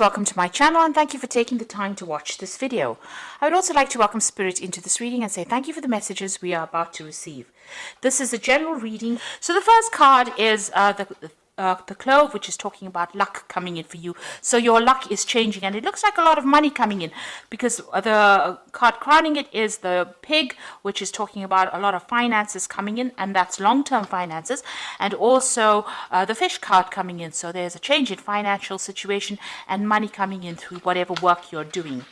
Welcome to my channel and thank you for taking the time to watch this video. I would also like to welcome Spirit into this reading and say thank you for the messages we are about to receive. This is a general reading. So the first card is the Clove, which is talking about luck coming in for you. So your luck is changing and it looks like a lot of money coming in, because the card crowning it is the Pig, which is talking about a lot of finances coming in, and that's long-term finances, and also the Fish card coming in. So there's a change in financial situation and money coming in through whatever work you're doing.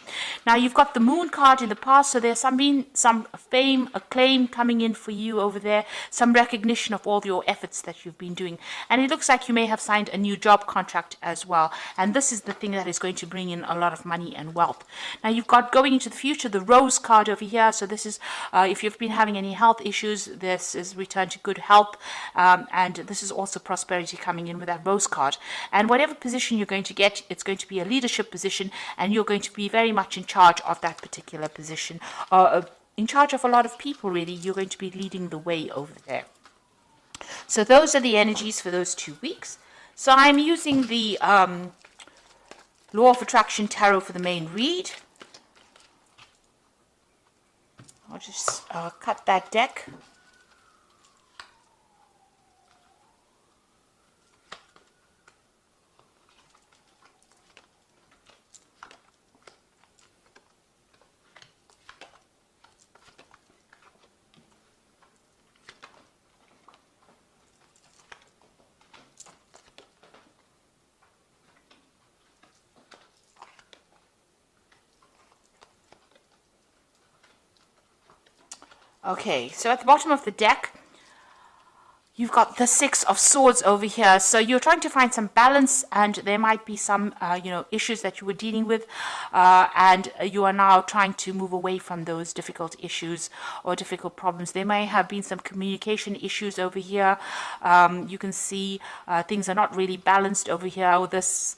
Now you've got the Moon card in the past, so there's some fame, acclaim coming in for you over there, some recognition of all your efforts that you've been doing, and it looks like you may have signed a new job contract as well, and this is the thing that is going to bring in a lot of money and wealth. Now you've got going into the future the Rose card over here, so this is if you've been having any health issues, this is return to good health, and this is also prosperity coming in with that Rose card. And whatever position you're going to get, it's going to be a leadership position, and you're going to be very much in charge of that particular position, in charge of a lot of people. Really, you're going to be leading the way over there. So those are the energies for those 2 weeks. So I'm using the Law of Attraction Tarot for the main read. I'll just cut that deck. Okay, so at the bottom of the deck, you've got the Six of Swords over here. So you're trying to find some balance, and there might be some, issues that you were dealing with, and you are now trying to move away from those difficult issues or difficult problems. There may have been some communication issues over here. You can see things are not really balanced over here. This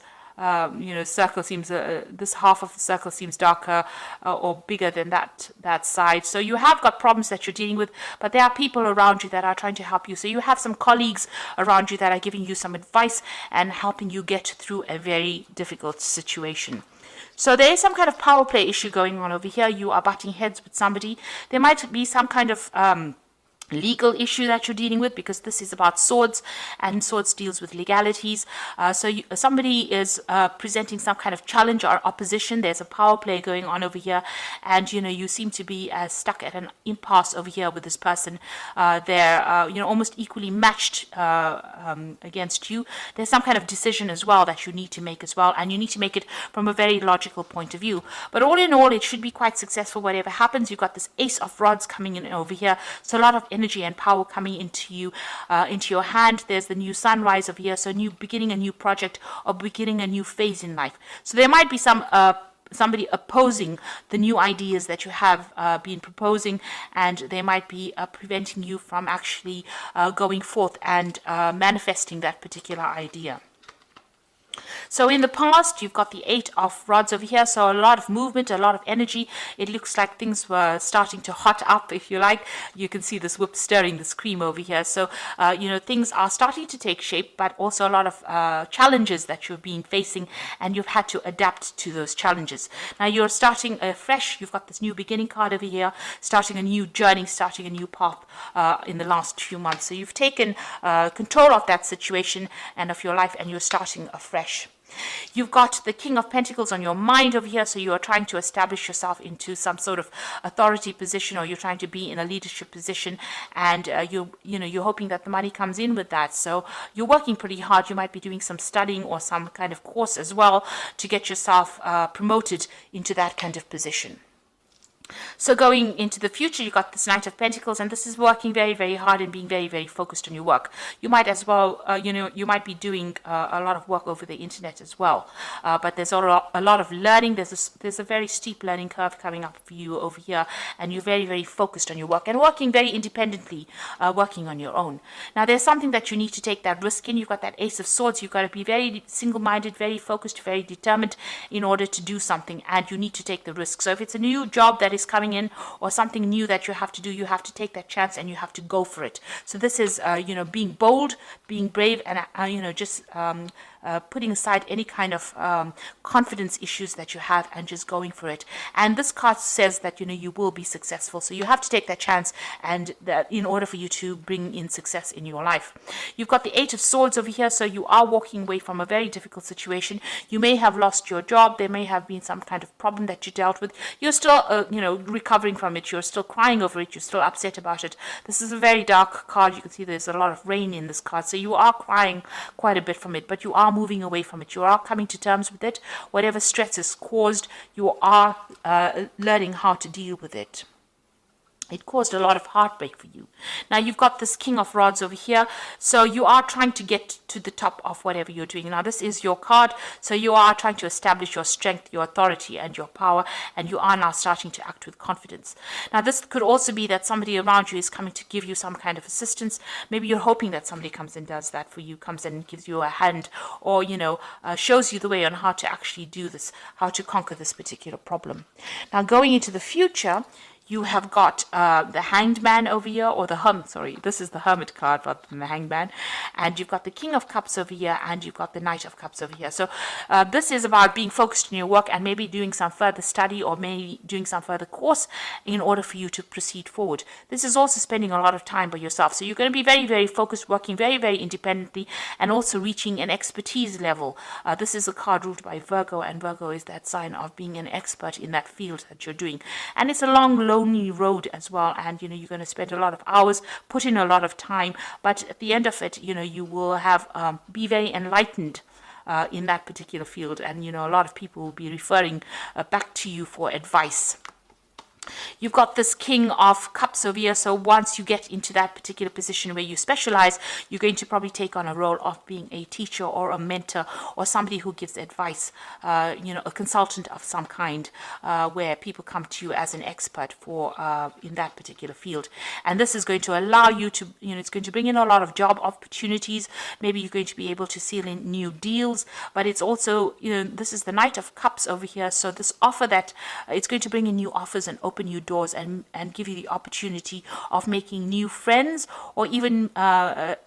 circle seems, this half of the circle seems darker or bigger than that side. So you have got problems that you're dealing with, but there are people around you that are trying to help you. So you have some colleagues around you that are giving you some advice and helping you get through a very difficult situation. So there is some kind of power play issue going on over here. You are butting heads with somebody. There might be some kind of legal issue that you're dealing with, because this is about swords, and swords deals with legalities. Somebody is presenting some kind of challenge or opposition. There's a power play going on over here, and you seem to be stuck at an impasse over here with this person. They're almost equally matched against you. There's some kind of decision as well that you need to make as well, and you need to make it from a very logical point of view. But all in all, it should be quite successful whatever happens. You've got this Ace of Rods coming in over here, so a lot of energy and power coming into you, into your hand. There's the new sunrise over here, so beginning a new project or beginning a new phase in life. So there might be somebody opposing the new ideas that you have been proposing, and they might be preventing you from actually going forth and manifesting that particular idea. So in the past, you've got the Eight of Rods over here, so a lot of movement, a lot of energy. It looks like things were starting to hot up, if you like. You can see this whip stirring this cream over here. So, things are starting to take shape, but also a lot of challenges that you've been facing, and you've had to adapt to those challenges. Now you're starting fresh. You've got this new beginning card over here, starting a new journey, starting a new path in the last few months. So you've taken control of that situation and of your life, and you're starting afresh. You've got the King of Pentacles on your mind over here, so you are trying to establish yourself into some sort of authority position, or you're trying to be in a leadership position, and you're hoping that the money comes in with that. So you're working pretty hard. You might be doing some studying or some kind of course as well to get yourself promoted into that kind of position. So going into the future, you've got this Knight of Pentacles, and this is working very, very hard and being very, very focused on your work. You might as well, you might be doing a lot of work over the internet as well. But there's a lot of learning. There's a very steep learning curve coming up for you over here, and you're very, very focused on your work and working very independently, working on your own. Now, there's something that you need to take that risk in. You've got that Ace of Swords. You've got to be very single-minded, very focused, very determined in order to do something, and you need to take the risk. So if it's a new job that is coming in, or something new that you have to do, you have to take that chance and you have to go for it. So this is being bold, being brave, and just putting aside any kind of confidence issues that you have and just going for it. And this card says that, you know, you will be successful. So you have to take that chance, and that in order for you to bring in success in your life. You've got the Eight of Swords over here. So you are walking away from a very difficult situation. You may have lost your job. There may have been some kind of problem that you dealt with. You're still, you know, recovering from it. You're still crying over it. You're still upset about it. This is a very dark card. You can see there's a lot of rain in this card. So you are crying quite a bit from it, but you are moving away from it. You are coming to terms with it. Whatever stress is caused, you are learning how to deal with it. It caused a lot of heartbreak for you. Now you've got this King of Rods over here. So you are trying to get to the top of whatever you're doing. Now this is your card. So you are trying to establish your strength, your authority, and your power. And you are now starting to act with confidence. Now this could also be that somebody around you is coming to give you some kind of assistance. Maybe you're hoping that somebody comes and does that for you, comes in and gives you a hand, or, you know, shows you the way on how to actually do this, how to conquer this particular problem. Now going into the future, you have got the Hanged Man over here, or the this is the Hermit card rather than the Hanged Man. And you've got the King of Cups over here, and you've got the Knight of Cups over here. So this is about being focused in your work and maybe doing some further study, or maybe doing some further course in order for you to proceed forward. This is also spending a lot of time by yourself. So you're going to be very, very focused, working very, very independently, and also reaching an expertise level. This is a card ruled by Virgo, and Virgo is that sign of being an expert in that field that you're doing. And it's a long, lonely road as well, and, you know, you're going to spend a lot of hours, put in a lot of time, but at the end of it, you know, you will have be very enlightened in that particular field, and, you know, a lot of people will be referring back to you for advice. You've got this King of Cups over here. So once you get into that particular position where you specialize, you're going to probably take on a role of being a teacher or a mentor, or somebody who gives advice, you know, a consultant of some kind, where people come to you as an expert for in that particular field. And this is going to allow you to, you know, it's going to bring in a lot of job opportunities. Maybe you're going to be able to seal in new deals, but it's also, you know, this is the Knight of Cups over here. So this offer that it's going to bring in new offers and open new doors, and give you the opportunity of making new friends, or even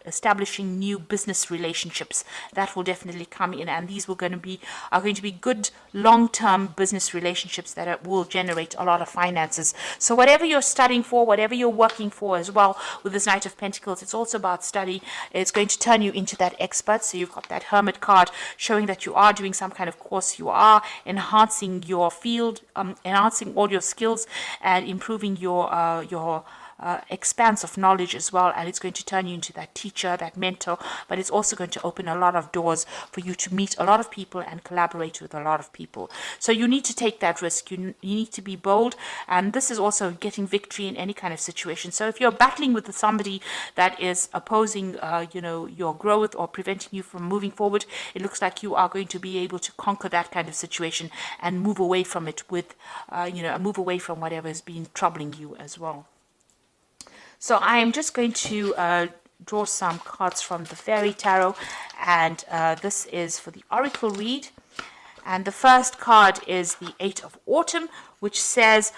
establishing new business relationships. That will definitely come in, and these are going to be good long-term business relationships that will generate a lot of finances. So whatever you're studying for, whatever you're working for as well, with this Knight of Pentacles, it's also about study. It's going to turn you into that expert. So you've got that Hermit card showing that you are doing some kind of course, you are enhancing your field, enhancing all your skills, and improving your expanse of knowledge as well. And it's going to turn you into that teacher, that mentor, but it's also going to open a lot of doors for you to meet a lot of people and collaborate with a lot of people. So you need to take that risk. You need to be bold, and this is also getting victory in any kind of situation. So if you're battling with somebody that is opposing you know, your growth, or preventing you from moving forward, it looks like you are going to be able to conquer that kind of situation and move away from it with you know, move away from whatever has been troubling you as well. So I am just going to draw some cards from the Fairy Tarot, and this is for the Oracle read. And the first card is the Eight of Autumn, which says,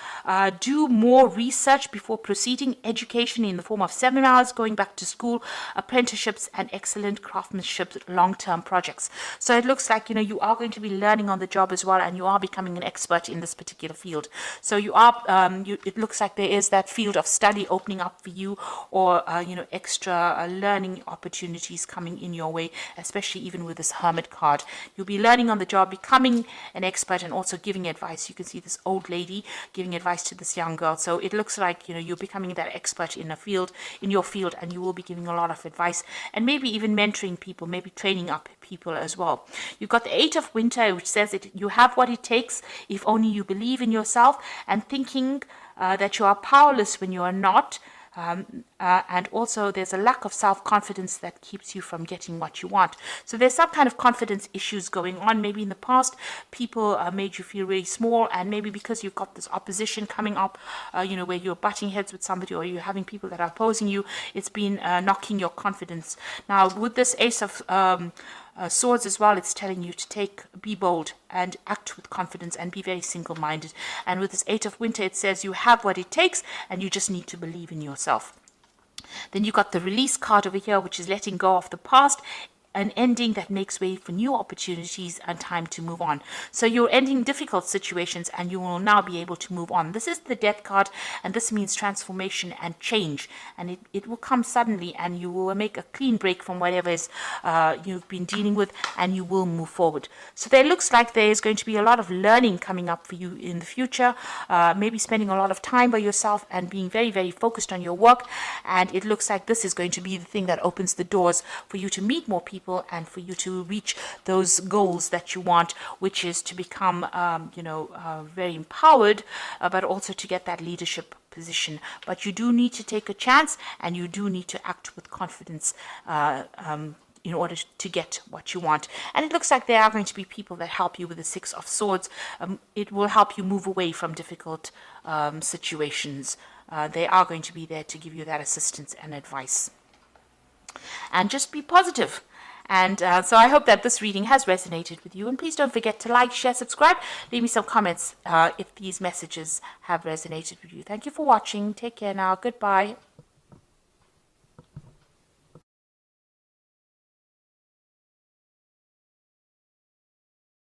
do more research before proceeding. Education in the form of seminars, going back to school, apprenticeships, and excellent craftsmanship long-term projects. So it looks like, you know, you are going to be learning on the job as well, and you are becoming an expert in this particular field. So you are, it looks like there is that field of study opening up for you, or, you know, extra learning opportunities coming in your way, especially even with this Hermit card. You'll be learning on the job, becoming an expert, and also giving advice. You can see this old lady giving advice to this young girl. So it looks like, you know, you're becoming that expert in your field, and you will be giving a lot of advice, and maybe even mentoring people, maybe training up people as well. You've got the Eight of Winter, which says that you have what it takes if only you believe in yourself, and thinking that you are powerless when you are not. And also there's a lack of self-confidence that keeps you from getting what you want. So there's some kind of confidence issues going on. Maybe in the past people made you feel really small, and maybe because you've got this opposition coming up, you know, where you're butting heads with somebody, or you're having people that are opposing you, it's been knocking your confidence. Now with this Ace of Swords as well, it's telling you to be bold and act with confidence and be very single-minded. And with this Eight of Winter, it says you have what it takes, and you just need to believe in yourself. Then you got the Release card over here, which is letting go of the past. an ending that makes way for new opportunities and time to move on. So you're ending difficult situations and you will now be able to move on. This is the Death card, and this means transformation and change, and it will come suddenly, and you will make a clean break from whatever is you've been dealing with, and you will move forward. So there looks like there is going to be a lot of learning coming up for you in the future, maybe spending a lot of time by yourself and being very, very focused on your work. And it looks like this is going to be the thing that opens the doors for you to meet more people and for you to reach those goals that you want, which is to become, very empowered, but also to get that leadership position. But you do need to take a chance, and you do need to act with confidence in order to get what you want. And it looks like there are going to be people that help you with the Six of Swords. It will help you move away from difficult situations. They are going to be there to give you that assistance and advice. And just be positive. And so I hope that this reading has resonated with you. And please don't forget to like, share, subscribe. Leave me some comments if these messages have resonated with you. Thank you for watching. Take care now. Goodbye.